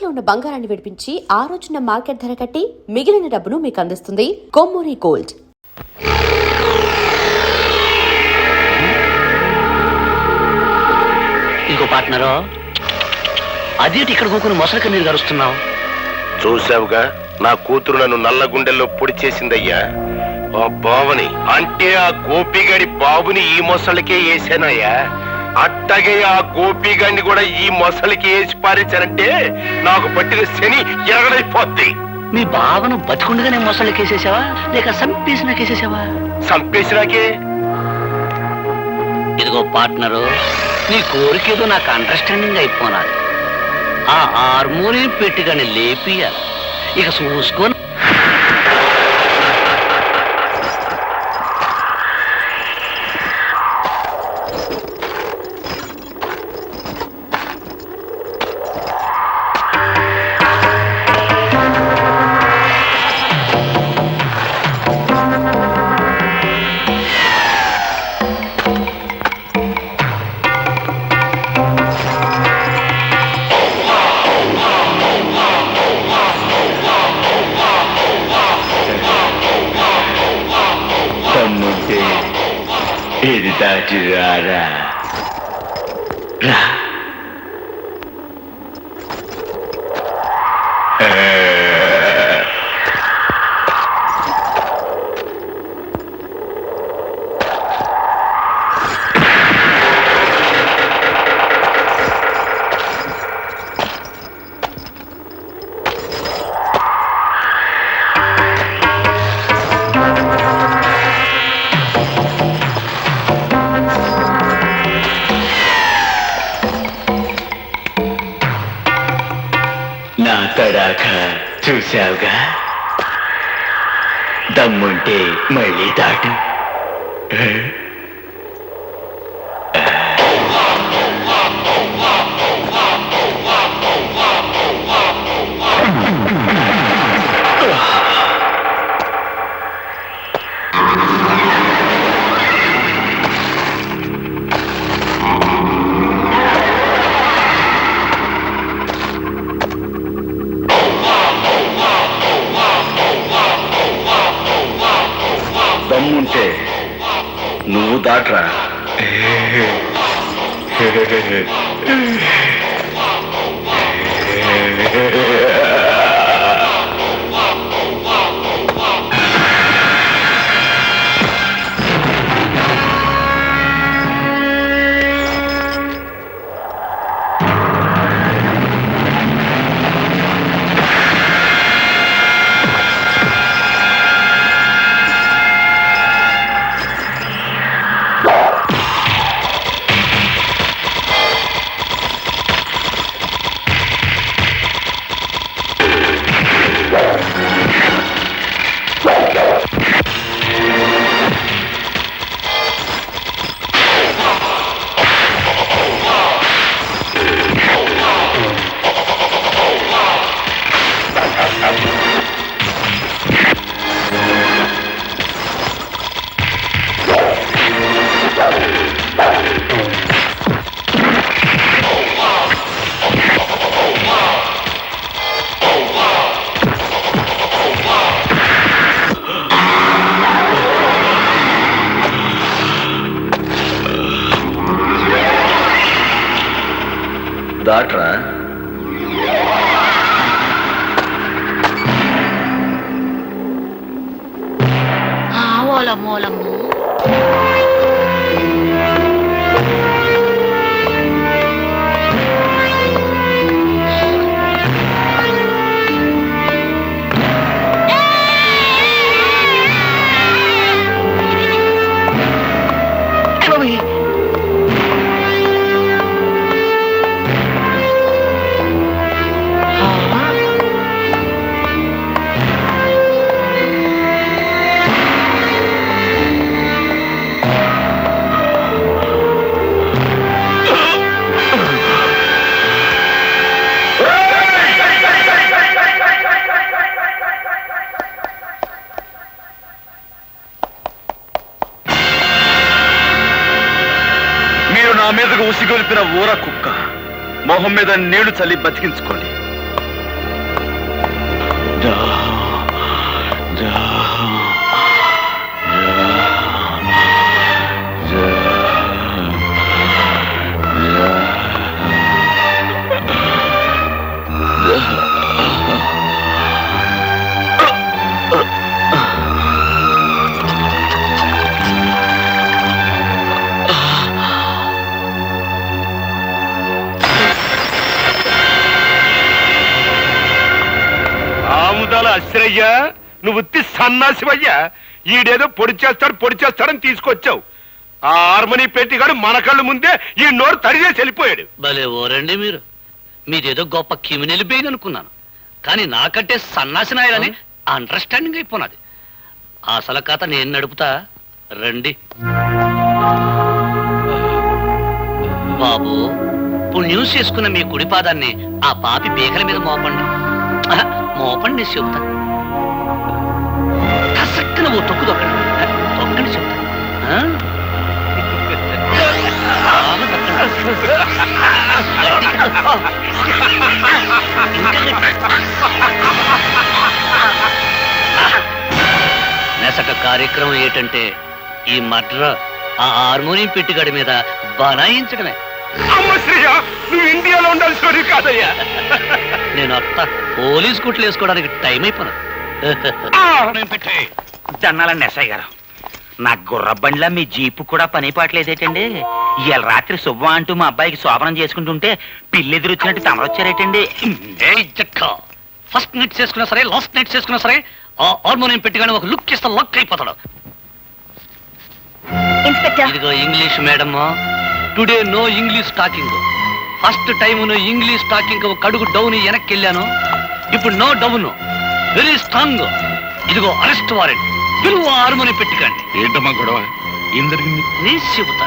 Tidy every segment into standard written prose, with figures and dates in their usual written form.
తాకట్లో ఉన్న బంగారాన్ని విడిపించి ఆ రోజున మార్కెట్ ధర కట్టి మిగిలిన డబ్బును మీకు అందిస్తుంది కొమ్మూరి గోల్డ్. ఇంకో పార్ట్నరు అదేంటి ఇక్కడ కూకుని మొసలికి నీరు గరుస్తున్నావు? చూసావుగా నా కూతురు నన్ను నల్ల గుండెల్లో పొడి చేసిందయ్యా. ఆ బావని అంటే ఆ గోపిగాడి బాబుని ఈ మొసలికే వేసానయ్యా. అట్టగే ఆ గోపిగాడిని కూడా ఈ మొసలికి వేసి పారించానంటే నాకు పట్టిన శని ఎరగడైపోద్ది. మీ బావను బతికుండగానే మొసలికి వేసేసావా లేక సంపేసినాకేసేసావా? సంపేసినాకే. ఇదిగో పార్ట్నరు, నీ కోరికేదో నాకు అండర్స్టాండింగ్ అయిపోనాలి. ఆ హార్మోనియం పెట్టిగానే లేపియాలి. ఇక చూసుకొని ఇది దాటి రారా రా. నా తడాక చూశావుగా, దమ్ముంటే మళ్ళీ దాటు. దమ్ముంటే నువ్వు దాట్రా. దాట్రా. మూలము నా మీదకు ఉసిగొలిపిన ఊర కుక్క మొహం మీద నీళ్లు చల్లి బతికించుకోండి. ఆముదాల అశ్రయ్యా, నువ్వు ఉత్తి సన్నాసివయ్యా. ఈడేదో పొడి చేస్తాడని తీసుకొచ్చావు. ఆ హార్మోని పెట్టిగాడు మన కళ్ళు ముందే ఈ నోరు తడిచేసి వెళ్ళిపోయాడు. భలే ఓరండి మీరు. మీదేదో గొప్ప కిమినెలి బెయిన్ అనుకున్నాను, కానీ నాకంటే సన్నాసి నాయలని అండర్స్టాండింగ్ అయిపోయినది. అసలు కథ నేను నడుపుతా, రండి. బాబు, పుణ్యం చేసుకున్న మీ కుడి పాదాన్ని ఆ పాపి పీకల మీద మోపండి. మోపండి, నేను చెబుతా. కసక్కన ఓ తొక్కు తొక్కండి. తొక్కండి, చెబుతా. నెసట కార్యక్రమం ఏంటంటే ఈ మర్డర్ ఆ హార్మోనియం పెట్టిగడి మీద బనాయించడమే. అమ్మ శ్రీయ, నువ్వు ఇండియాలో ఉండాల్సి కాదయ్యా. నేను అత్త పోలీస్ కుట్లు వేసుకోవడానికి టైం అయిపోయినా. దన్నాలండి ఎస్ఐ గారు, నా గుర్ర బండ్లా మీ జీపు కూడా పని పాటలేదేటండి? ఇవాళ రాత్రి శుభ్వం అంటూ మా అబ్బాయికి శోభనం చేసుకుంటుంటే పిల్లి ఎదురొచ్చినట్టు తమరొచ్చారేటండి? ఫస్ట్ నైట్ చేసుకున్నా సరే, లాస్ట్ నైట్ చేసుకున్నా సరే, ఆ హార్మోనియం పెట్టిగానే ఒక లుక్ ఇస్తే లక్ అయిపోతాడు. ఇదిగో English madam, today no English talking. First time English talking ఒక అడుగు డౌన్ వెనక్కి వెళ్ళాను. ఇప్పుడు నో డౌన్, వెరీ స్ట్రాంగ్. ఇదిగో అరెస్ట్ వారెంట్. పిలువ హార్మోనియం పెట్టికండి. ఏంటమ్మా గొడవ? ఏం జరిగింది? నేను చెబుతా.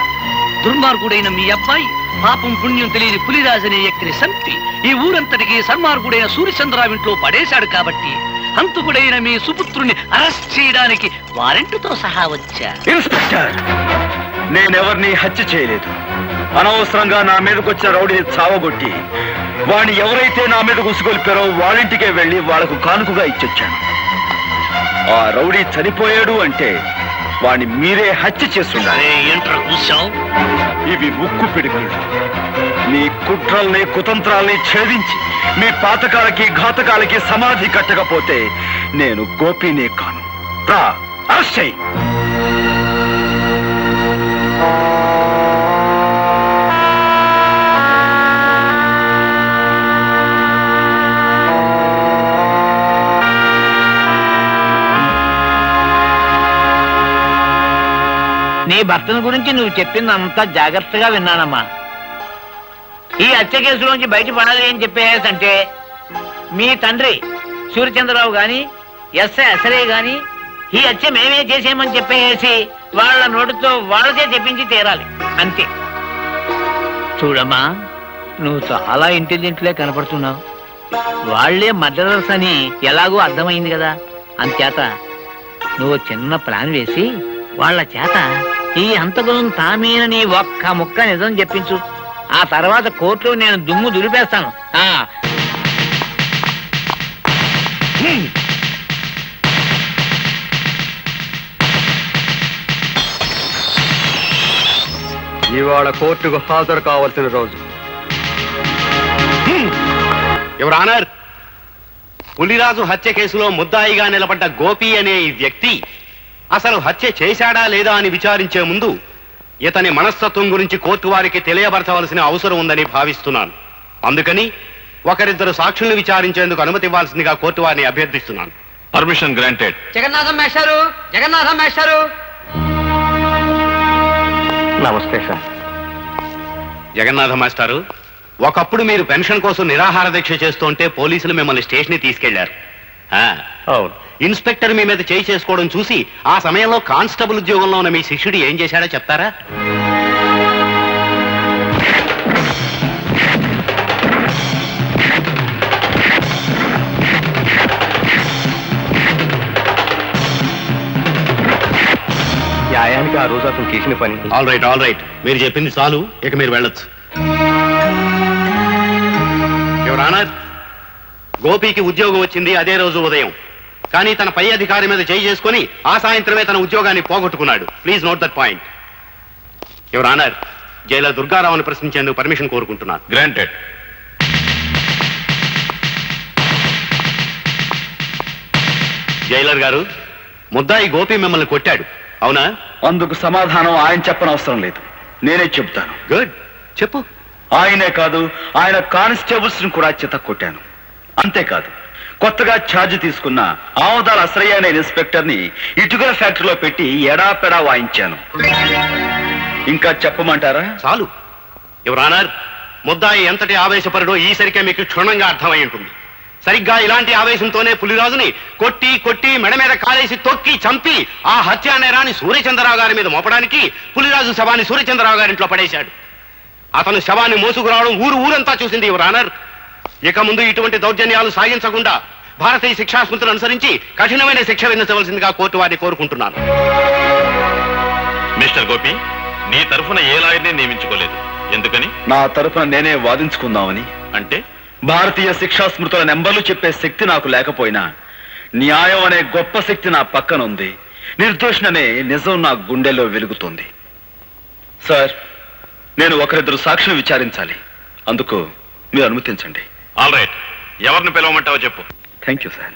దుర్మార్గుడైన మీ అబ్బాయి పాపం పుణ్యం తెలియని పులిరాజనే వ్యక్తిని చంపి ఈ ఊరంతటికి సన్మార్గుడైన సూర్యచంద్రరావు ఇంట్లో పడేశాడు కాబట్టి హంతకుడైన మీ సుపుత్రుని అరెస్ట్ చేయడానికి వారెంట్తో సహా వచ్చా. ఇన్స్పెక్టర్, నేనెవరిని హత్య చేయలేదు. అనవసరంగా నా మీదకి వచ్చిన రౌడీని చావగొట్టి వాడిని ఎవరైతే నా మీద ఉసుగొల్పారో వాళ్ళింటికే వెళ్ళి వాళ్లకు కానుకగా ఇచ్చొచ్చాను. ఆ రౌడీ చనిపోయాడు అంటే వాడిని మీరే హత్య చేస్తుండాలి. ఏంట్రా కూర్చావు? ఇవి ఉక్కు పిడుగులు. మీ కుట్రల్ని కుతంత్రాల్ని ఛేదించి మీ పాతకాలకి ఘాతకాలకి సమాధి కట్టకపోతే నేను గోపినే కాను. రా, అరెస్ట్ చెయ్. నీ భర్తను గురించి నువ్వు చెప్పిందంతా జాగ్రత్తగా విన్నానమ్మా. ఈ హత్య కేసులోంచి బయటపడాలి అని చెప్పేసంటే మీ తండ్రి సూర్యచంద్రరావు గాని ఎస్ఐ అసరే గాని ఈ హత్య మేమే చేసేమని చెప్పేసి వాళ్ళ నోటితో వాళ్ళకే చెప్పించి తీరాలి, అంతే. చూడమ్మా, నువ్వు చాలా ఇంటెలిజెంట్లే కనపడుతున్నావు. వాళ్లే మర్డరర్స్ అని ఎలాగో అర్థమైంది కదా. అంచేత నువ్వు చిన్న ప్లాన్ వేసి వాళ్ళ చేత ఈ హంతకులను తామేనని ఒక్క ముక్క నిజం చెప్పించు. ఆ తర్వాత కోర్టులో నేను దుమ్ము దులిపేస్తాను. ఇవాళ కోర్టుకు హాజరు కావాల్సిన రోజు. యువర్ ఆనర్, పులిరాజు హత్య కేసులో ముద్దాయిగా నిలబడ్డ గోపి అనే ఈ వ్యక్తి అసలు హత్య చేశాడా లేదా అని విచారించే ముందు ఇతని మనస్తత్వం గురించి కోర్టు వారికి తెలియబరచవలసిన అవసరం ఉందని భావిస్తున్నాను. అందుకని ఒకరిద్దరు సాక్షుల్ని విచారించేందుకు అనుమతి ఇవ్వాల్సిందిగా కోర్టు వారిని అభ్యర్థిస్తున్నాను. Permission granted. జగన్నాథం మేస్టారు, జగన్నాథం మేస్టారు. నమస్తే సార్. జగన్నాథ మాస్టారు, ఒకప్పుడు మీరు పెన్షన్ కోసం నిరాహార దీక్ష చేస్తుంటే పోలీసులు మిమ్మల్ని స్టేషన్ తీసుకెళ్లారు. అవును. ఇన్స్పెక్టర్ మీ మీద చేయి చేసుకోవడం చూసి ఆ సమయంలో కానిస్టేబుల్ ఉద్యోగంలో ఉన్న మీ శిష్యుడు ఏం చేశాడో చెప్తారా? న్యాయానికి ఆ రోజు అతను చేసిన పని. ఆల్ రైట్, మీరు చెప్పింది చాలు, ఇక మీరు వెళ్ళొచ్చు. యువర్ ఆనర్, గోపికి ఉద్యోగం వచ్చింది అదే రోజు ఉదయం. కానీ తన పై అధికారి మీద చేయి చేసుకుని ఆ సాయంత్రమే తన ఉద్యోగాన్ని పోగొట్టుకున్నాడు. Please note that point. Your honour, jailer దుర్గారావుని ప్రశ్నించేందుకు పర్మిషన్ కోరుకుంటున్నాను. గ్రాంటెడ్. జైలర్ గారు, ముద్దాయి గోపి మిమ్మల్ని కొట్టాడు, అవునా? అందుకు సమాధానం ఆయన చెప్పనవసరం లేదు, నేనే చెప్తాను. గుడ్, చెప్పు. ఆయనే కాదు, ఆయన కానిస్టేబుల్స్ ని కూడా చిత కొట్టాను. అంతేకాదు, కొత్తగా ఛార్జ్ తీసుకున్న ఆమదాల అసరయ్య అనే ఇన్స్పెక్టర్ ని ఇటుకల ఫ్యాక్టరీలో పెట్టి ఎడాపెడా వాయించాను. ఇంకా చెప్పమంటారా? చాలు. యువర్ ఆనర్, ముద్దాయి ఎంతటి ఆవేశపరుడో ఈసరికే మీకు క్షుణ్ణంగా అర్థమై ఉంటుంది. సరిగ్గా ఇలాంటి ఆవేశంతోనే పులిరాజుని కొట్టి కొట్టి మెడ మీద కాలేసి తొక్కి చంపి ఆ హత్యా నేరాన్ని సూర్యచంద్రరావు గారి మీద మోపడానికి పులిరాజు శవాన్ని సూర్యచంద్రరావు గారి ఇంట్లో పడేశాడు. అతను శవాన్ని మోసుకురావడం ఊరంతా చూసింది యువర్ ఆనర్. ఇక ముందు ఇటువంటి దౌర్జన్యాలు సాగించకుండా భారతీయ శిక్షా స్మృతులను అనుసరించి కఠినమైన శిక్ష విధించవలసిందిగా కోర్టు వారిని కోరుకుంటున్నాను. మిస్టర్ గోపి, నీ తరఫున ఏ లాయర్ని నియమించుకోలేదు, ఎందుకని? నా తరఫున నేనే వాదించుకుందామని. అంటే భారతీయ శిక్షా స్మృతుల నెంబర్లు చెప్పే శక్తి నాకు లేకపోయినా న్యాయం అనే గొప్ప శక్తి నా పక్కన ఉంది. నిర్దోషణనే నిజం నా గుండెల్లో వెలుగుతుంది. సార్, నేను ఒకరిద్దరు సాక్షులు విచారించాలి, అందుకు మీరు అనుమతించండి. ఆల్ రైట్, ఎవరిని పిలవమంటావో చెప్పు. Thank you sir.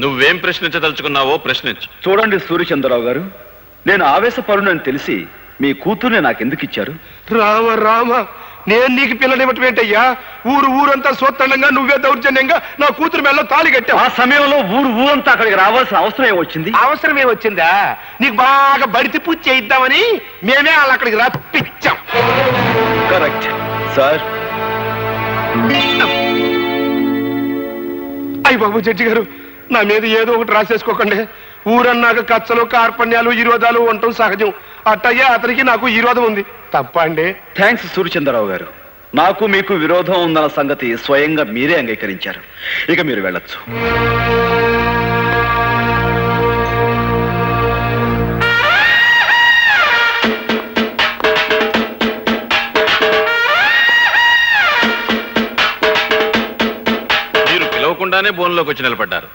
నువ్వేం ప్రశ్నించదలుచుకున్నావో ప్రశ్నించు. చూడండి సూర్యచంద్రరావు గారు, నేను ఆవేశపరునని తెలిసి మీ కూతుర్ని నాకెందుకు ఇచ్చారు? రామ రామ, నేను నీకు పిల్లనివ్వటం ఏంటయ్యా? ఊరంతా సోత్తండంగా నువ్వే దౌర్జన్యంగా నా కూతురు మెల్ల తాళి కట్టావు. ఆ సమయంలో ఊరంతా అక్కడికి రావాల్సిన అవసరం ఏమొచ్చింది? అవసరం ఏమొచ్చిందా? నీకు బాగా బడితి పూజ చేయిద్దామని మేమే వాళ్ళు అక్కడికి రప్పించాం. Correct sir. అయ్య బాబు జడ్జి గారు, నా మీద ఏదో ఒకటి రాసేసుకోకండి. ఊరన్నాక కచ్చలు కార్పణ్యాలు ఈరోధాలు ఉండటం సహజం. అట్టయ్యా అతనికి నాకు ఈరోధం ఉంది, తప్ప అండి? థ్యాంక్స్ సూర్యచంద్రరావు గారు, నాకు మీకు విరోధం ఉందన్న సంగతి స్వయంగా మీరే అంగీకరించారు. ఇక మీరు వెళ్ళొచ్చు. మీరు పిలవకుండానే బోన్లోకి వచ్చి నిలబడ్డారు.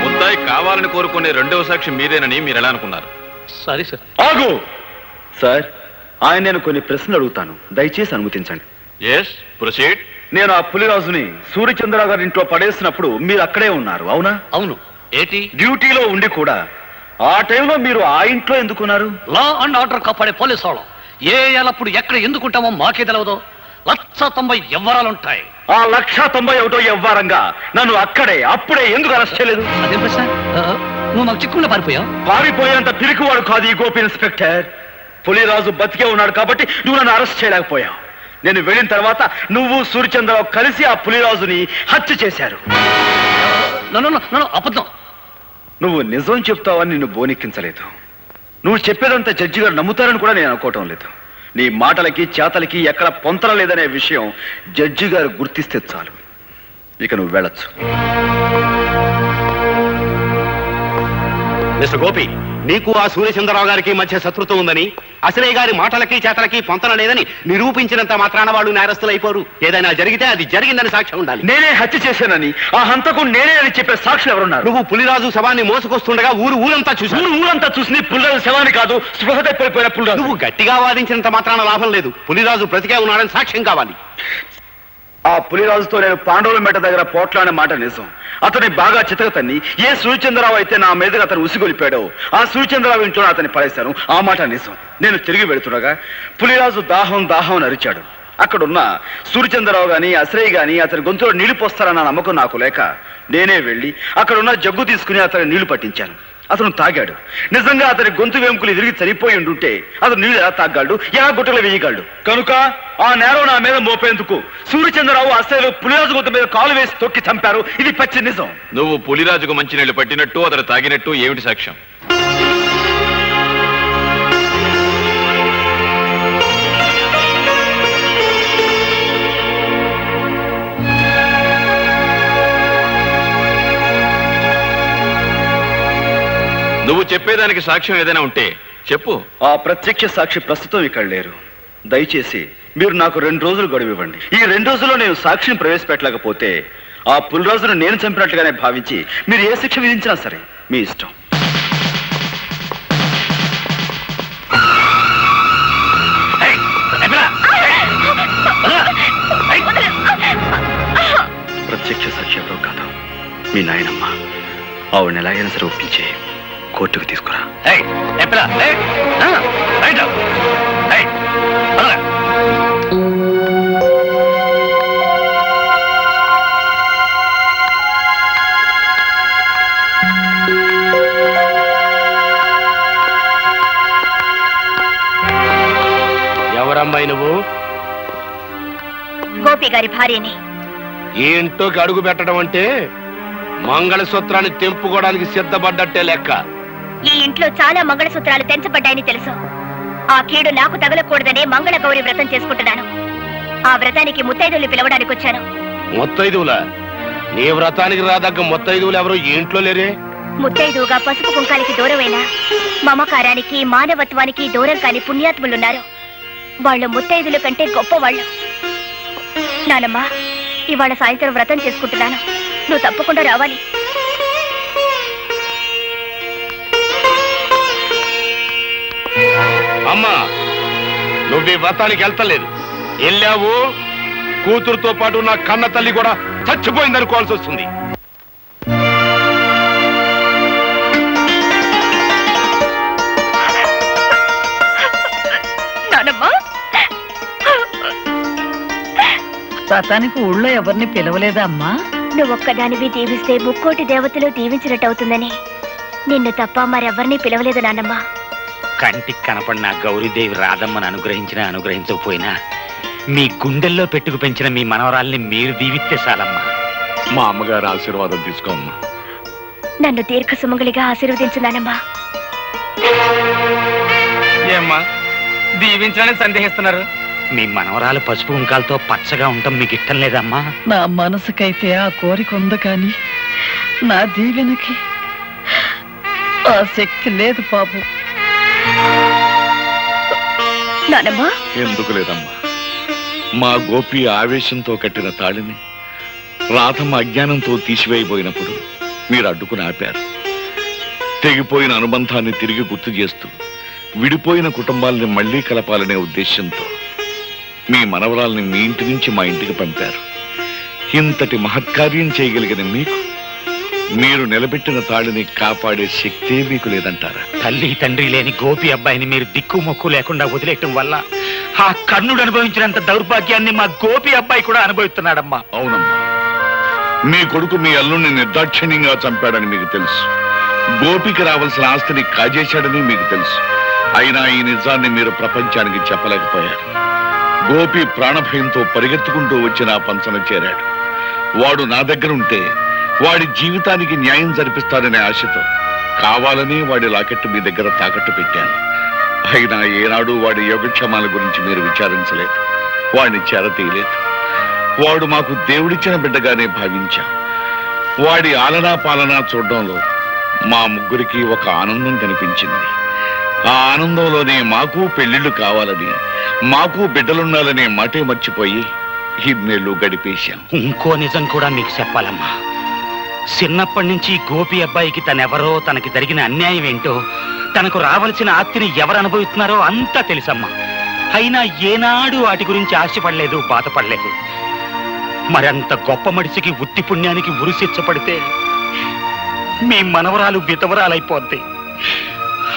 ముద్దాయి కావాలని కోరుకునే రెండవ సాక్షి మీరేనని మీరు ఎలా అనుకున్నారు? Sorry sir. ఆగు సార్, ఆయన నేను కొన్ని ప్రశ్నలు అడుగుతాను, దయచేసి అనుమతించండి. Yes, proceed. నేను ఆ పులిరాజుని సూర్యచంద్రరావు గారి ఇంట్లో పడేసినప్పుడు మీరు అక్కడే ఉన్నారు, అవునా? అవును. ఏంటి? డ్యూటీలో ఉండి కూడా ఆ టైంలో మీరు ఆ ఇంట్లో ఎందుకున్నారు? లా అండ్ ఆర్డర్ కాపాడే పోలీసు వాళ్ళం ఏ ఎలప్పుడు ఎక్కడ ఎందుకుంటామో మాకే తెలవదు. 190 ఎవ్వరాలుంటాయి. ఆ 191 ఎవ్వారంగా నన్ను అప్పుడే ఎందుకు అరెస్ట్ చేయలేదు? అదేం ప్రశ్న? నువ్వు మాకు చిక్కుకుండా పారిపోయావు. పారిపోయేంత పిరికివాడు కాదు ఈ గోపి ఇన్స్పెక్టర్. పులిరాజు బతికే ఉన్నాడు కాబట్టి నువ్వు నన్ను అరెస్ట్ చేయలేకపోయావు. నేను వెళ్ళిన తర్వాత నువ్వు సూర్యచంద్రరావు కలిసి ఆ పులిరాజుని హత్య చేశారు. అబద్ధం. నువ్వు నిజం చెప్తావని నిన్ను బోనెక్కించలేదు. నువ్వు చెప్పేదంతా జడ్జి గారు నమ్ముతారని కూడా నేను అనుకోవటం లేదు. నీ మాటలకి చేతలకి ఎక్కడ పొంతన లేదనే విషయం జడ్జి గారు గుర్తిస్తే చాలు. ఇక నువ్వు వెళ్ళొచ్చు. మిస్టర్ గోపి, నీకు ఆ సూర్యచంద్రరావు గారికి మధ్య శత్రుత్వం ఉందని, అసలే గారి మాటలకి చేతలకి పొంతన లేదని నిరూపించినంత మాత్రాన వాళ్ళు నేరస్తులైపోరు. ఏదైనా జరిగితే అది జరిగిందని సాక్ష్యం ఉండాలి. నేనే హత్య చేశానని, ఆ హంతకు నేనే అని చెప్పే సాక్షులు ఎవరున్నారు? నువ్వు పులిరాజు శవాన్ని మోసుకొస్తుండగా ఊరంతా చూసి పులిరాజు శవాన్ని కాదు, స్పృహ తప్పిపోయిన పులిరాజు. నువ్వు గట్టిగా వాదించినంత మాత్రాన లాభం లేదు. పులిరాజు బ్రతికే ఉన్నాడని సాక్ష్యం కావాలి. ఆ పులిరాజుతో నేను పాండవుల మెట దగ్గర పోట్లాడిన మాట నిజం. అతని బాగా చితకతన్ని ఏ సూర్యచంద్రరావు అయితే నా మీదగా అతను ఉసిగొలిపాడో ఆ సూర్యచంద్రరావు ఇంట్లో అతన్ని పడేశాను. ఆ మాట నిజం. నేను తిరిగి వెళుతుండగా పులిరాజు దాహం అని అరిచాడు. అక్కడున్న సూర్యచంద్రరావు గాని అశ్రయ్ గాని అతని గొంతులో నీళ్లు పోస్తారన్న నమ్మకం నాకు లేక నేనే వెళ్ళి అక్కడున్న జగ్గు తీసుకుని అతని నీళ్లు పట్టించాను. అతను తాగాడు. నిజంగా అతని గొంతు వెంకులు తిరిగి చనిపోయి ఉండుంటే అతను నీళ్లు ఎలా తాగాడు, ఎలా గుట్టలు వేయగాడు? కనుక ఆ నేరం నా మీద మోపేందుకు సూర్యచంద్రరావు అసలు పులిరాజు గొంతు మీద కాలు వేసి తొక్కి చంపారు. ఇది పచ్చి నిజం. నువ్వు పులిరాజుకు మంచినీళ్లు పట్టినట్టు అతను తాగినట్టు ఏమిటి సాక్ష్యం? నువ్వు చెప్పేదానికి సాక్ష్యం ఏదైనా ఉంటే చెప్పు. ఆ ప్రత్యక్ష సాక్షి ప్రస్తుతం ఇక్కడ లేరు. దయచేసి మీరు నాకు 2 రోజులు గడువు ఇవ్వండి. ఈ 2 రోజుల్లో నేను సాక్షిని ప్రవేశపెట్టలేకపోతే ఆ పులిరాజును నేను చంపినట్లుగానే భావించి మీరు ఏ శిక్ష విధించినా సరే మీ ఇష్టం. ప్రత్యక్ష సాక్షి ఎవరో కాదు, మీ నాయనమ్మ. ఆవిడని ఎలాగైనా సరే ఒప్పించి కోర్టుకు తీసుకురా. ఎవరమ్మాయి నువ్వు? గోపి గారి భార్యని. ఈ ఇంట్లోకి అడుగు పెట్టడం అంటే మంగళసూత్రాన్ని తెంపుకోవడానికి సిద్ధపడ్డట్టే లెక్క. ఈ ఇంట్లో చాలా మంగళసూత్రాలు తెంచబడ్డాయని తెలుసు. ఆ కీడు నాకు తగలకూడదనే మంగళ గౌరి వ్రతం చేసుకుంటున్నాను. ఆ వ్రతానికి ముత్తైదువులు పిలవడానికి వచ్చాను. ముత్తైదువులా? నీ వ్రతానికి రాదగ్గ ముత్తైదువులు ఎవరు ఈ ఇంట్లో లేరే? ముత్తైదువుగా పసుపు కుంకాలకి దూరమైన, మమకారానికి మానవత్వానికి దూరం కాని పుణ్యాత్ములున్నారు. వాళ్ళు ముత్తైదుల కంటే గొప్పవాళ్ళు. నానమ్మా, ఇవాళ సాయంత్రం వ్రతం చేసుకుంటున్నాను. నువ్వు తప్పకుండా రావాలి. అమ్మా, నువ్వు ఈ వ్రతానికి వెళ్తలేదు. వెళ్ళావు, కూతురుతో పాటు నా కన్న తల్లి కూడా చచ్చిపోయిందనుకోవాల్సి వస్తుంది. నానమ్మా, వ్రతానికి ఊళ్ళో ఎవరిని పిలవలేదా అమ్మా? నువ్వొక్కదానివి దీవిస్తే ముక్కోటి దేవతలు దీవించినట్టు అవుతుందని నిన్ను తప్ప మరెవరిని పిలవలేదు నానమ్మా. కంటికి కనపడిన గౌరీదేవి రాధమ్మను అనుగ్రహించకపోయినా మీ గుండెల్లో పెట్టుకు పెంచిన మీ మనవరాల్ని మీరు దీవిస్తే చాలమ్మా. మా అమ్మగారు ఆశీర్వాదం తీసుకోమ్మా. నన్ను దీర్ఘ సుమంగళిగా ఆశీర్వదించు నానమ్మా. ఏమ్మా దీవించాలని సందేహిస్తున్నారు? మీ మనవరాలు పసుపు కుంకాలతో పచ్చగా ఉండటం మీకు ఇష్టం లేదమ్మా? నా మనసుకైతే ఆ కోరిక ఉంది, కానీ నా దీవెనకి ఆ శక్తి లేదు బాబు. నానమ్మా, ఎందుకు లేదమ్మా, మా గోపి ఆవేశంతో కట్టిన తాళిని రాధమ్మ అజ్ఞానంతో తీసివేయబోయినప్పుడు మీరు అడ్డుకుని ఆపారు. తెగిపోయిన అనుబంధాన్ని తిరిగి గుర్తు చేస్తూ విడిపోయిన కుటుంబాలని మళ్లీ కలపాలనే ఉద్దేశంతో మీ మనవరాల్ని మీ ఇంటి నుంచి మా ఇంటికి పంపారు. ఇంతటి మహత్కార్యం చేయగలిగిన మీకు మీరు నిలబెట్టిన తాళిని కాపాడే శక్తే మీకు లేదంటారా? తల్లి తండ్రి లేని గోపి అబ్బాయిని మీరు దిక్కు మొక్కు లేకుండా వదిలేయటం వల్ల ఆ కర్ణుడు అనుభవించినంత దౌర్భాగ్యాన్ని మా గోపి అబ్బాయి కూడా అనుభవిస్తున్నాడమ్మా. అవునమ్మా, మీ కొడుకు మీ అల్లుణ్ణి నిర్దాక్షిణ్యంగా చంపాడని మీకు తెలుసు. గోపికి రావాల్సిన ఆస్తిని కాజేశాడని మీకు తెలుసు. అయినా ఈ నిజాన్ని మీరు ప్రపంచానికి చెప్పలేకపోయారు. గోపి ప్రాణభయంతో పరిగెత్తుకుంటూ వచ్చి నా పంచన చేరాడు. వాడు నా దగ్గర ఉంటే వాడి జీవితానికి న్యాయం జరిపిస్తాడనే ఆశతో కావాలని వాడి లాకెట్టు మీ దగ్గర తాకట్టు పెట్టాను. అయినా ఏనాడు వాడి యోగక్షేమాల గురించి మీరు విచారించలేదు, వాడిని చేరతీయలేదు. వాడు మాకు దేవుడిచ్చిన బిడ్డగానే భావించాం. వాడి ఆలనా పాలనా చూడడంలో మా ముగ్గురికి ఒక ఆనందం కనిపించింది. ఆ ఆనందంలోనే మాకు పెళ్లిళ్లు కావాలని, మాకు బిడ్డలుండాలనే మాటే మర్చిపోయి ఇన్నేళ్లు గడిపేశాం. ఇంకో నిజం కూడా మీకు చెప్పాలమ్మా. చిన్నప్పటి నుంచి గోపి అబ్బాయికి తనెవరో, తనకి జరిగిన అన్యాయం ఏంటో, తనకు రావాల్సిన ఆస్తిని ఎవరు అనుభవిస్తున్నారో అంతా తెలుసమ్మా. అయినా ఏనాడు వాటి గురించి ఆశపడలేదు, బాధపడలేదు. మరంత గొప్ప మనిషికి ఉత్తి పుణ్యానికి ఉరిశిచ్చపడితే మీ మనవరాలు విధవరాలైపోద్ది.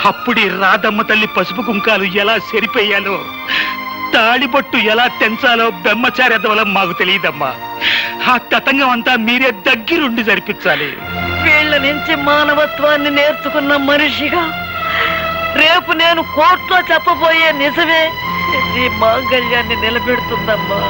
అప్పుడే రాధమ్మ తల్లి పసుపు కుంకాలు ఎలా సరిపోయాలో, తాళిబొట్టు ఎలా తెంచాలో బ్రహ్మచార్యత్వం మాకు తెలియదమ్మా. ఆ తతంగం అంతా మీరే దగ్గరుండి జరిపించాలి. వీళ్ళ నుంచి మానవత్వాన్ని నేర్చుకున్న మనిషిగా రేపు నేను కోర్టులో చెప్పబోయే నిజమే ఈ మాంగళ్యాన్ని నిలబెడుతుందమ్మా.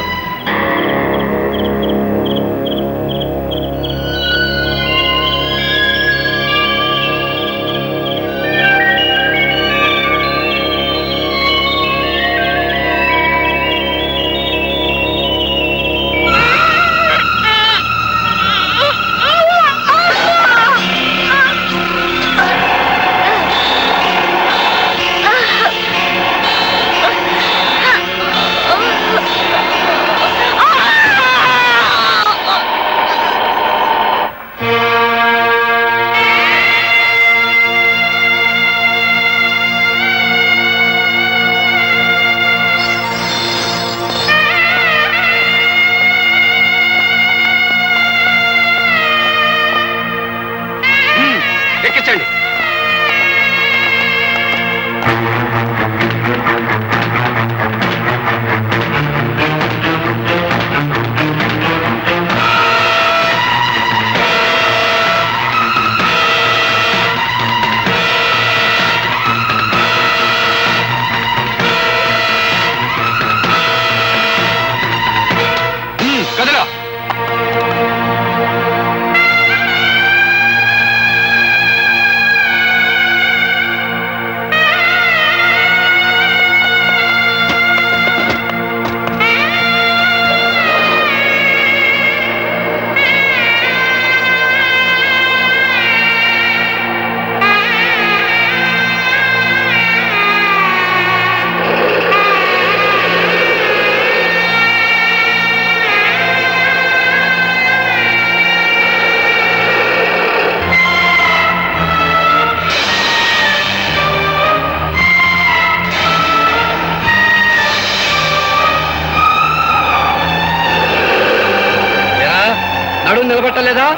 రావటం లేదా?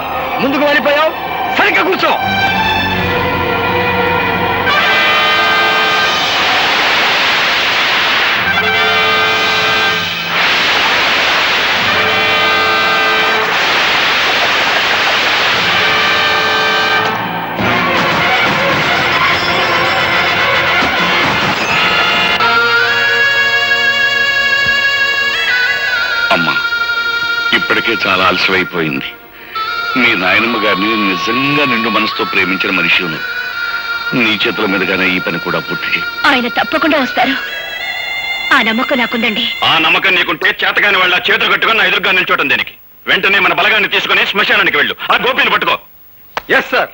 ముందుకు వెళ్ళిపోయావు, సరిగ్గా కూర్చో. అమ్మా, ఇప్పటికే చాలా ఆలస్యమైపోయింది. మీ నాయనమ్మ గారిని నిజంగా నిండు మనసుతో ప్రేమించిన మనిషి నువ్వు. నీ చేతుల మీదుగానే ఈ పని కూడా పూర్తి చేయి. ఆయన తప్పకుండా వస్తారు, ఆ నమ్మకం నాకుందండి. ఆ నమ్మకం నీకుంటే చేతగాని వాళ్ళ చేతులు కట్టుకుని నా ఎదురుగా నిల్చోవటం దేనికి? వెంటనే మన బలగాన్ని తీసుకుని శ్మశానానికి వెళ్ళు. ఆ గోపిని పట్టుకో. Yes sir.